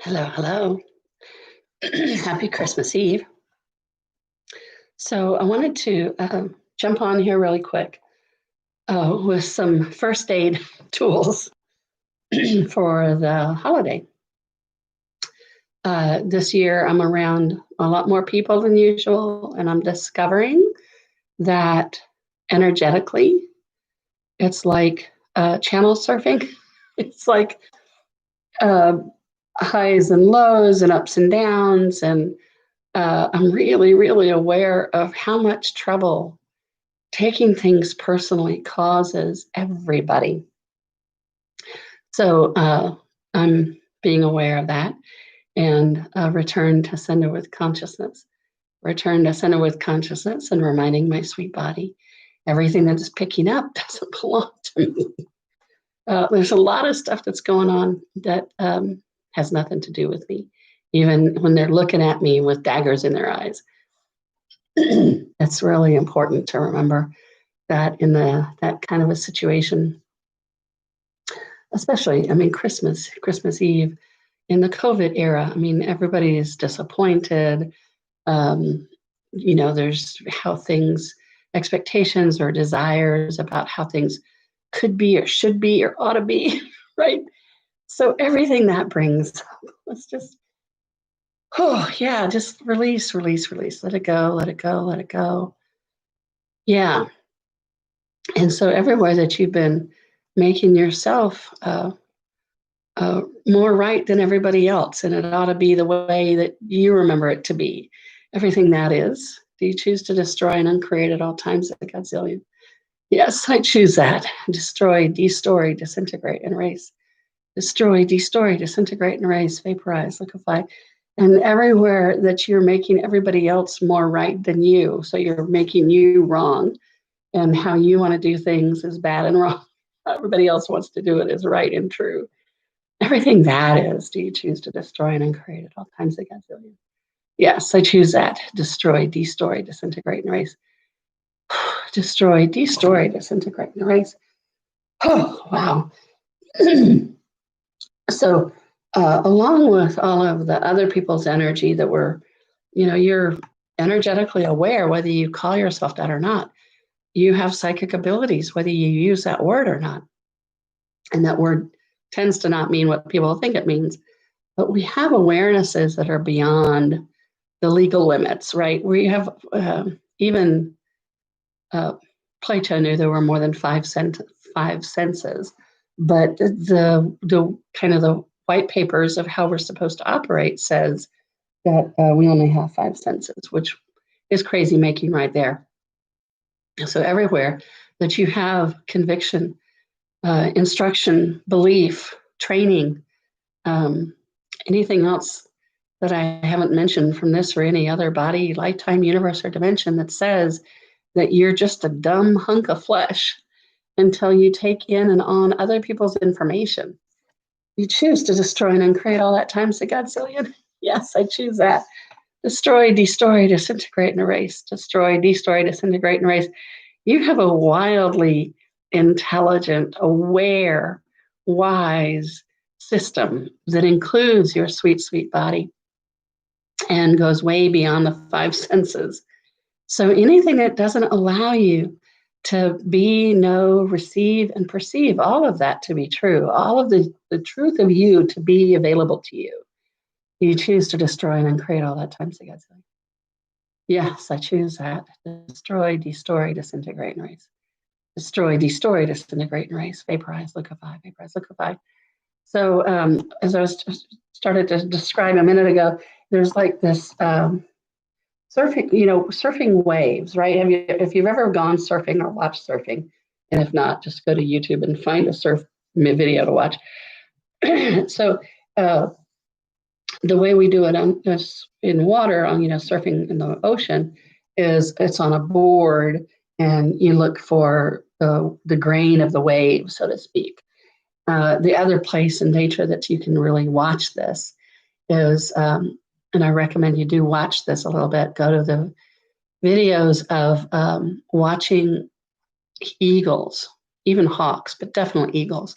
Hello, hello. Happy Christmas Eve. So, I wanted to jump on here really quick with some first aid tools for the holiday. This year, I'm around a lot more people than usual, and I'm discovering that energetically, it's like channel surfing. It's like uh, highs and lows and ups and downs. And I'm really, really aware of how much trouble taking things personally causes everybody. So I'm being aware of that and return to center with consciousness. Return to center with consciousness and reminding my sweet body everything that is picking up doesn't belong to me. There's a lot of stuff that's going on that has nothing to do with me, even when they're looking at me with daggers in their eyes. It's really important to remember that in that kind of a situation, especially, Christmas Eve in the COVID era, everybody is disappointed. Um, there's how things, expectations or desires about how things could be or should be or ought to be, right? So everything that brings, let's just, just release, release, release. Let it go, let it go, let it go. Yeah. And so everywhere that you've been making yourself more right than everybody else, and it ought to be the way that you remember it to be. Everything that is, do you choose to destroy and uncreate at all times a godzillion? Yes, I choose that. Destroy, destory, disintegrate, and erase. Destroy, destory, disintegrate, and erase, vaporize, liquefy. And everywhere that you're making everybody else more right than you, so you're making you wrong, and how you want to do things is bad and wrong. Everybody else wants to do it as right and true. Everything that is, do you choose to destroy and uncreate at all times a gazillion? Yes, I choose that. Destroy, destory, disintegrate, and erase. Destroy, destory, disintegrate, and erase. Oh, wow. So, along with all of the other people's energy that you're energetically aware, whether you call yourself that or not. You have psychic abilities, whether you use that word or not. And that word tends to not mean what people think it means. But we have awarenesses that are beyond the legal limits, right? We have even Plato knew there were more than five senses, but the kind of the white papers of how we're supposed to operate says that we only have five senses, which is crazy making right there. So everywhere that you have conviction, instruction, belief, training, anything else that I haven't mentioned from this or any other body, lifetime, universe, or dimension that says that you're just a dumb hunk of flesh until you take in and on other people's information. You choose to destroy and uncreate all that times a godzillion. Yes, I choose that. Destroy, destory, disintegrate, and erase. Destroy, destory, disintegrate, and erase. You have a wildly intelligent, aware, wise system that includes your sweet, sweet body and goes way beyond the five senses. So anything that doesn't allow you to be, know, receive, and perceive all of that to be true, all of the truth of you to be available to you, you choose to destroy and uncreate all that times again. Yes, I choose that. Destroy, destory, disintegrate, and erase. Destroy, destory, disintegrate, and erase. Vaporize, liquefy, vaporize, liquefy. So as I was started to describe a minute ago, there's like this surfing, surfing waves, right? If you've ever gone surfing or watched surfing, and if not, just go to YouTube and find a surf video to watch. So the way we do it in water, surfing in the ocean, is it's on a board, and you look for the grain of the wave, so to speak. The other place in nature that you can really watch this is, and I recommend you do watch this a little bit, go to the videos of watching eagles, even hawks, but definitely eagles.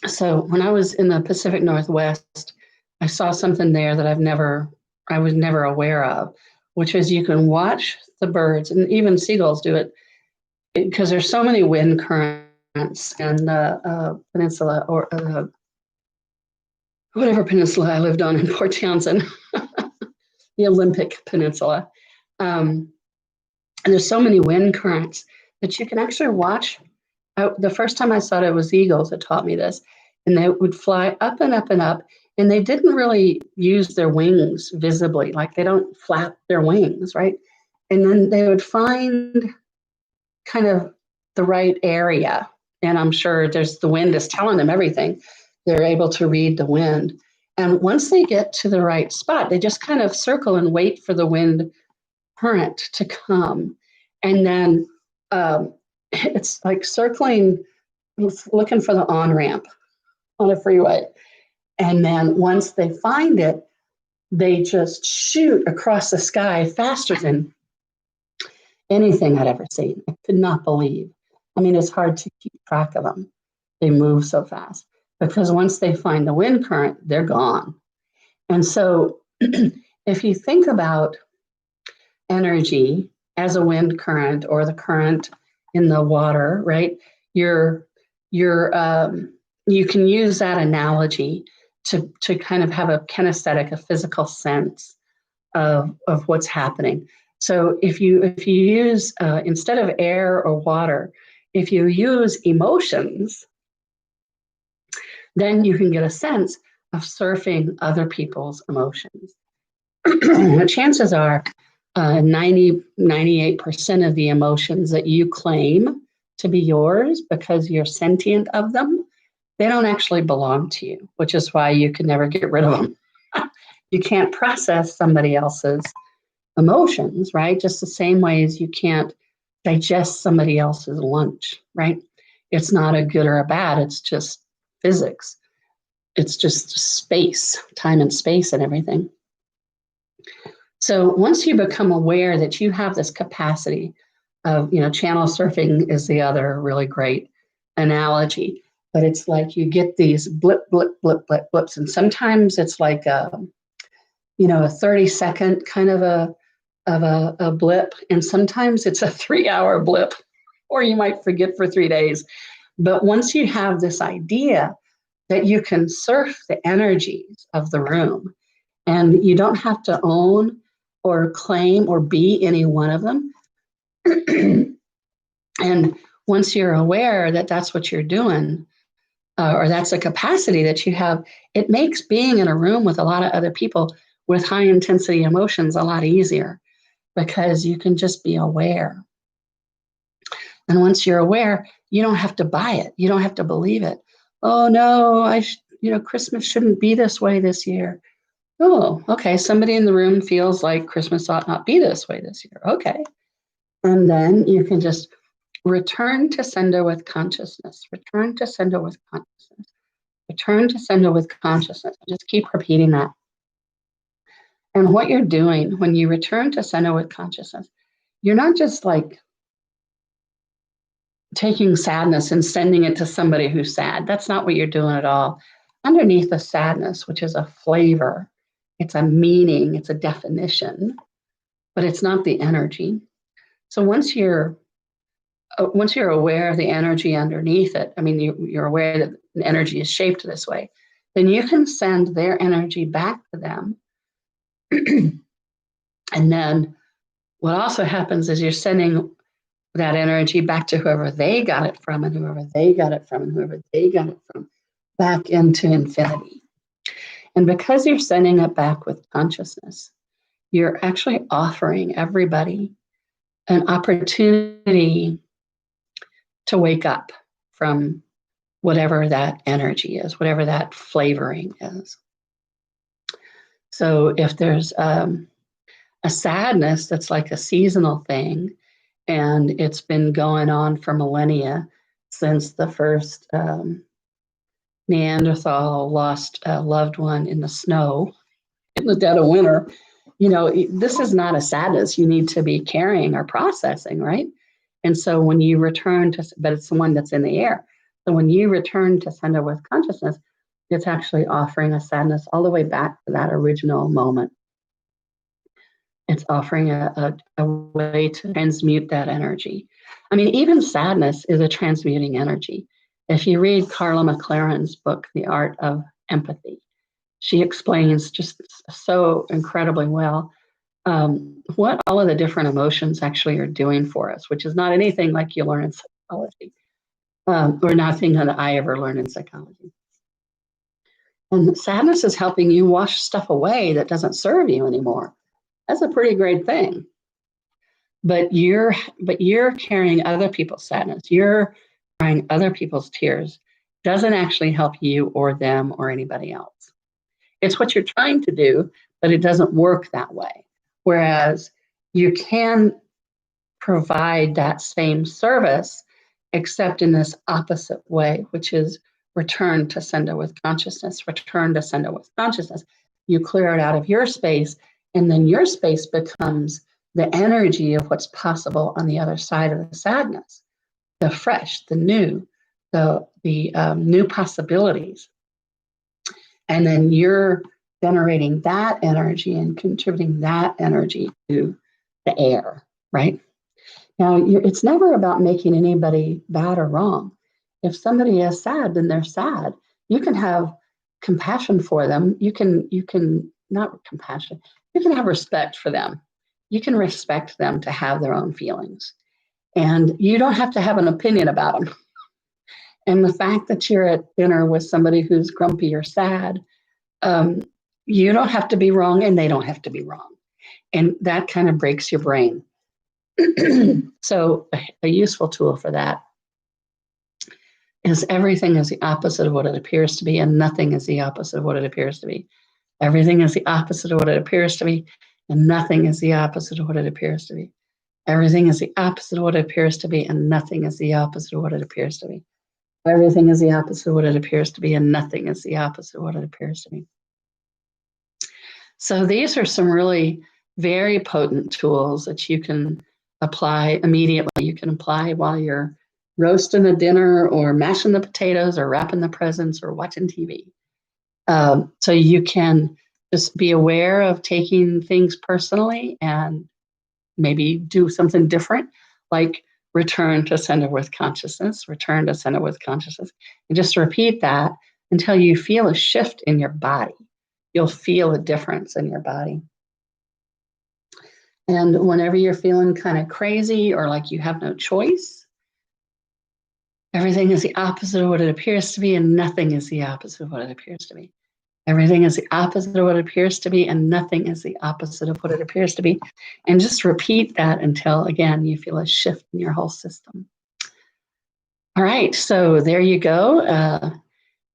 So when I was in the Pacific Northwest, I saw something there that I was never aware of, which is you can watch the birds, and even seagulls do it, because there's so many wind currents in the peninsula, or whatever peninsula I lived on in Port Townsend, the Olympic Peninsula. And there's so many wind currents that you can actually watch. The first time I saw it was eagles that taught me this, and they would fly up and up and up, and they didn't really use their wings visibly, like they don't flap their wings, right? And then they would find kind of the right area, and I'm sure the wind is telling them everything. They're able to read the wind. And once they get to the right spot, they just kind of circle and wait for the wind current to come. And then it's like circling, looking for the on-ramp on a freeway. And then once they find it, they just shoot across the sky faster than anything I'd ever seen. I could not believe. I mean, it's hard to keep track of them. They move so fast because once they find the wind current, they're gone. And so if you think about energy as a wind current or the current in the water, right? You can use that analogy to kind of have a kinesthetic, a physical sense of what's happening. So if you use instead of air or water, if you use emotions, then you can get a sense of surfing other people's emotions. The chances are 98% of the emotions that you claim to be yours because you're sentient of them, they don't actually belong to you, which is why you can never get rid of them. You can't process somebody else's emotions, right? Just the same way as you can't digest somebody else's lunch, right? It's not a good or a bad, it's just physics. It's just space, time and space and everything. So once you become aware that you have this capacity of, channel surfing is the other really great analogy, but it's like you get these blip, blip, blip, blip, blips. And sometimes it's like a 30-second kind of a blip. And sometimes it's a 3-hour blip, or you might forget for 3 days. But once you have this idea that you can surf the energies of the room, and you don't have to own or claim or be any one of them. And once you're aware that that's what you're doing, or that's a capacity that you have, it makes being in a room with a lot of other people with high intensity emotions a lot easier, because you can just be aware. And once you're aware, you don't have to buy it. You don't have to believe it. Oh no, Christmas shouldn't be this way this year. Oh, okay. Somebody in the room feels like Christmas ought not be this way this year. Okay. And then you can just return to sender with consciousness, return to sender with consciousness, return to sender with consciousness. Just keep repeating that. And what you're doing when you return to sender with consciousness, you're not just like taking sadness and sending it to somebody who's sad. That's not what you're doing at all. Underneath the sadness, which is a flavor, it's a meaning, it's a definition, but it's not the energy. So once you're aware of the energy underneath it, I mean, you're aware that the energy is shaped this way, then you can send their energy back to them. And then what also happens is you're sending that energy back to whoever they got it from, and whoever they got it from, and whoever they got it from, back into infinity. And because you're sending it back with consciousness, you're actually offering everybody an opportunity to wake up from whatever that energy is, whatever that flavoring is. So if there's a sadness that's like a seasonal thing, and it's been going on for millennia, since the first Neanderthal lost a loved one in the snow in the dead of winter, this is not a sadness you need to be carrying or processing, right? And so when you return to, but it's the one that's in the air. So when you return to sender with consciousness, It's actually offering a sadness all the way back to that original moment. It's offering a way to transmute that energy. I mean, even sadness is a transmuting energy. If you read Carla McLaren's book, The Art of Empathy, she explains just so incredibly well what all of the different emotions actually are doing for us, which is not anything like you learn in psychology, or nothing that I ever learned in psychology. And sadness is helping you wash stuff away that doesn't serve you anymore. That's a pretty great thing. But you're carrying other people's sadness. You're crying other people's tears. Doesn't actually help you or them or anybody else. It's what you're trying to do, but it doesn't work that way. Whereas you can provide that same service, except in this opposite way, which is return to sender with consciousness, return to sender with consciousness. You clear it out of your space, and then your space becomes the energy of what's possible on the other side of the sadness, the fresh, the new, the new possibilities. And then you're generating that energy and contributing that energy to the air, right? Now, it's never about making anybody bad or wrong. If somebody is sad, then they're sad. You can have compassion for them. You can not compassion. You can have respect for them. You can respect them to have their own feelings. And you don't have to have an opinion about them. And the fact that you're at dinner with somebody who's grumpy or sad, you don't have to be wrong and they don't have to be wrong. And that kind of breaks your brain. So a useful tool for that is everything is the opposite of what it appears to be, and nothing is the opposite of what it appears to be. Everything is the opposite of what it appears to be, and nothing is the opposite of what it appears to be. Everything is the opposite of what it appears to be, and nothing is the opposite of what it appears to be. Everything is the opposite of what it appears to be, and nothing is the opposite of what it appears to be. So these are some really very potent tools that you can apply immediately. You can apply while you're roasting a dinner or mashing the potatoes or wrapping the presents or watching TV. So you can just be aware of taking things personally and maybe do something different, like return to center with consciousness, return to center with consciousness, and just repeat that until you feel a shift in your body. You'll feel a difference in your body. And whenever you're feeling kind of crazy or like you have no choice, everything is the opposite of what it appears to be, and nothing is the opposite of what it appears to be. Everything is the opposite of what it appears to be, and nothing is the opposite of what it appears to be. And just repeat that until, again, you feel a shift in your whole system. All right, so there you go.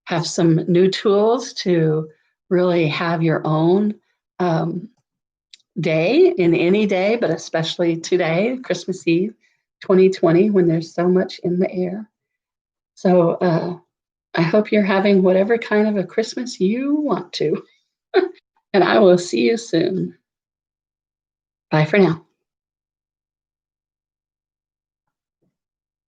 Have some new tools to really have your own day in any day, but especially today, Christmas Eve 2020, when there's so much in the air. So I hope you're having whatever kind of a Christmas you want to. And I will see you soon. Bye for now.